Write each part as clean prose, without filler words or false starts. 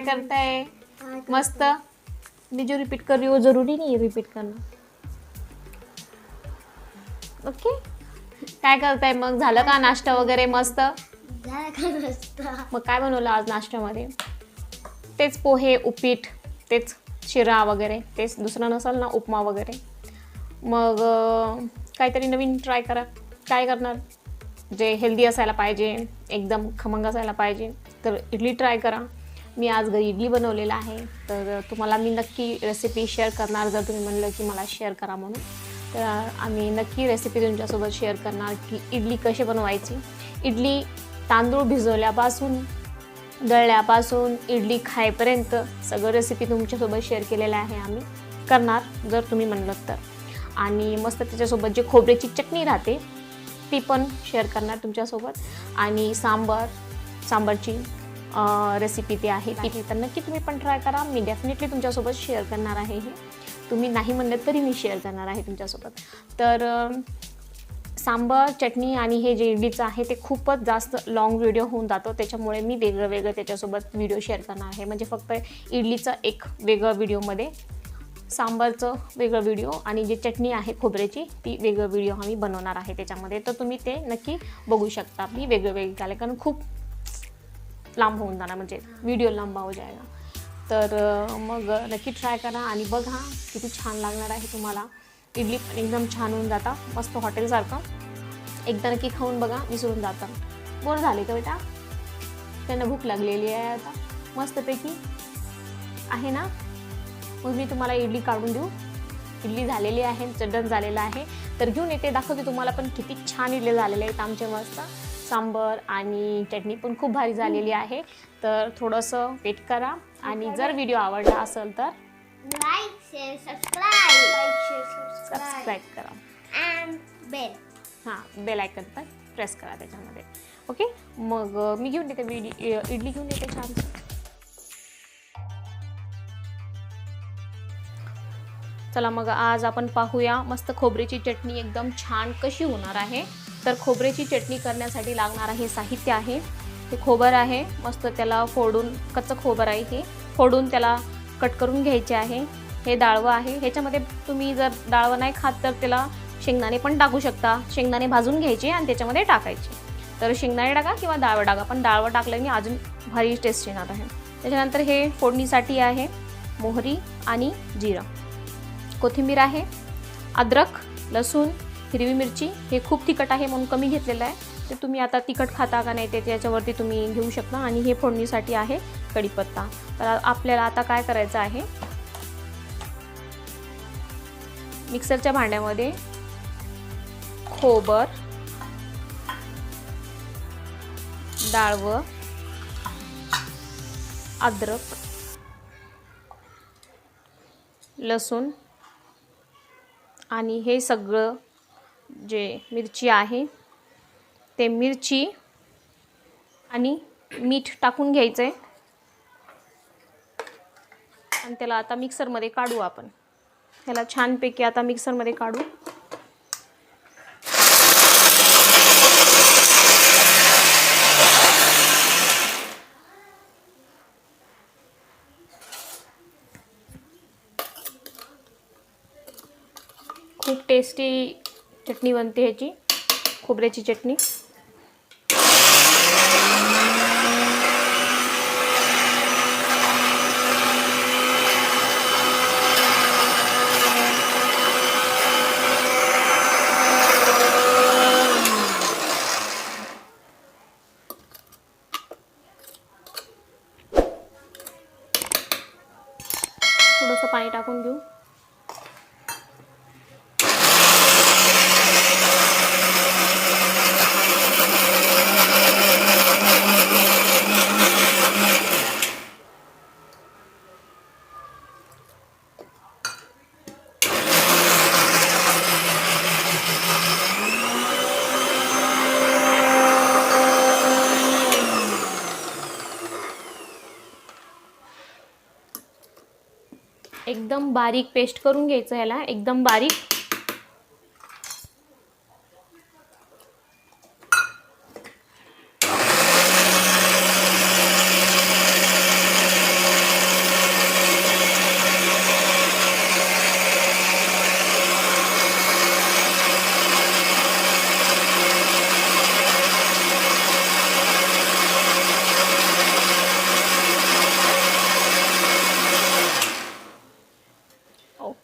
करताय? मस्त। मैं जो रिपीट कर रही हूँ वो जरूरी नहीं है रिपीट करना। ओके, काय करताय मग? झालं का नाश्ता वगैरे? मस्त झालं का नाश्ता? मग काय बनवलं आज नाश्त्यामध्ये? तेच पोहे, उपीट, तेच शिरा वगैरे, तेच, दुसरं नसेल ना उपमा वगैरे। मग काहीतरी नवीन ट्राय करा। काय करणार? जे हेल्दी असायला पाहिजे, एकदम खमंग असायला पाहिजे, तर इडली ट्राय करा। मी आज घरी इडली बनवलेला आहे, तर तुम्हाला मी नक्की रेसिपी शेअर करणार। जर तुम्ही म्हणलं की मला शेअर करा म्हणून, तर आम्ही नक्की रेसिपी तुमच्यासोबत शेअर करणार की इडली कशी बनवायची। इडली तांदूळ भिजवल्यापासून, दळल्यापासून, इडली खायपर्यंत सगळं रेसिपी तुमच्यासोबत शेअर केलेलं आहे आम्ही, करणार जर तुम्ही म्हणलं तर। आणि मस्त त्याच्यासोबत जे खोबऱ्याची चटणी राहते ती पण शेअर करणार तुमच्यासोबत। आणि सांबारची रेसिपी ती आहे, ती तर नक्की तुम्ही पण ट्राय करा। मी डेफिनेटली तुमच्यासोबत शेअर करणार आहे हे, तुम्ही नाही म्हणलं तरी मी शेअर करणार आहे तुमच्यासोबत। तर सांबार, चटणी आणि हे जे इडलीचं आहे ते खूपच जास्त लॉंग व्हिडिओ होऊन जातो, त्याच्यामुळे मी वेगळं त्याच्यासोबत व्हिडिओ शेअर करणार आहे। म्हणजे फक्त इडलीचं एक वेगळं व्हिडिओमध्ये, सांबारचं वेगळं व्हिडिओ आणि जी चटणी आहे खोबऱ्याची ती वेगळं व्हिडिओ आम्ही बनवणार आहे त्याच्यामध्ये। तर तुम्ही ते नक्की बघू शकता। मी वेगळं झालं कारण खूप लांब होऊन जाणार, म्हणजे व्हिडिओ लंबा हो जाएगा। तर मग नक्की ट्राय करा आणि बघा किती छान लागणार आहे तुम्हाला। इडली पण एकदम छान होऊन जाता, मस्त हॉटेलसारखं। एकदा नक्की खाऊन बघा, विसरून जाता। बोर झाले का बेटा? त्यांना भूक लागलेली आहे आता मस्तपैकी, आहे ना? मग मी तुम्हाला इडली काढून देऊ? इडली झालेली आहे, चड्डण झालेलं आहे, तर घेऊन येते, दाखवते तुम्हाला पण किती छान इडली झालेले आहेत आमचे। मस्त सांबार आणि चटणी पण खूप भारी झालेली आहे। तर थोडंसं वेट करा आणि जर व्हिडिओ आवडला असेल तर लाईक शेअर सबस्क्राईब करा अँड बेल, हां बेल आयकन पण प्रेस करा त्याच्यामध्ये। ओके, मग मी घेऊन येते इडली घेऊन येते छान। चला मग आज आपण पाहूया मस्त खोबऱ्याची चटणी एकदम छान कशी होणार आहे। तर खोबऱ्याची चटणी करण्यासाठी लागणार आहे साहित्य आहे, हे खोबरं आहे, मस्त त्याला फोडून, कच्चं खोबरं आहे हे, फोडून त्याला कट करून घ्यायचे आहे। हे डाळवं आहे, ह्याच्यामध्ये तुम्ही जर डाळवं नाही खात तर त्याला शेंगदाणे पण टाकू शकता। शेंगदाणे भाजून घ्यायचे आणि त्याच्यामध्ये टाकायचे, तर शेंगदाणे टाका किंवा डाळवं टाका, पण डाळवं टाकल्याने अजून भारी टेस्ट येणार आहे। त्याच्यानंतर हे फोडणीसाठी आहे मोहरी आणि जिरं, कोथिंबीर आहे, अद्रक, लसूण, हिरवी मिरची। हे खूप तिखट आहे म्हणून कमी घेतलेलं आहे, ते तुम्ही आता तिखट खाता का नाही ते त्याच्यावरती तुम्ही घेऊ शकता। आणि हे फोडणीसाठी आहे कढीपत्ता। तर आपल्याला आता काय करायचं आहे, मिक्सरच्या भांड्यामध्ये खोबर, डाळवं, अद्रक, लसूण आणि हे सगळं जे मिरची आहे ते मिरची आणि मीठ टाकून घ्यायचं आहे आणि त्याला आता मिक्सरमध्ये काढू आपण। त्याला छानपैकी आता मिक्सरमध्ये काढू। खूप टेस्टी चटणी बनते ह्याची, खोबऱ्याची चटणी। थोडंसं पाणी टाकून घेऊ। एकदम बारीक पेस्ट करून घ्यायचं ह्याला, एकदम बारीक।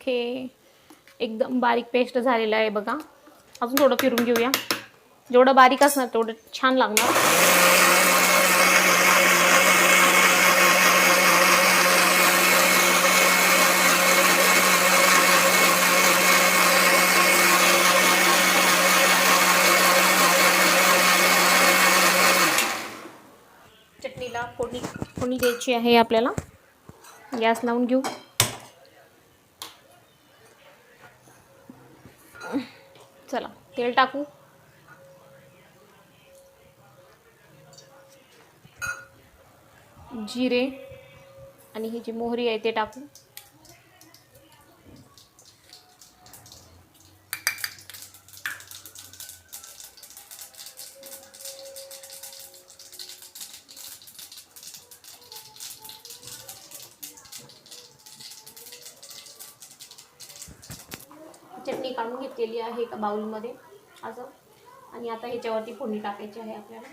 हे एकदम बारीक पेस्ट झालेलं आहे बघा. अजून थोडं फिरून घेऊया. जेवढं बारीक असणार तेवढं छान लागणार. चटणीला फोडणी द्यायची आहे आपल्याला. गॅस लावून घेऊ. चला तेल टाकू. जिरे आणि ही जी मोहरी आहे ते टाकू. चटणी काढून घेतलेली आहे एका बाउलमध्ये असं. आणि आता ह्याच्यावरती फोडणी टाकायची आहे आपल्याला.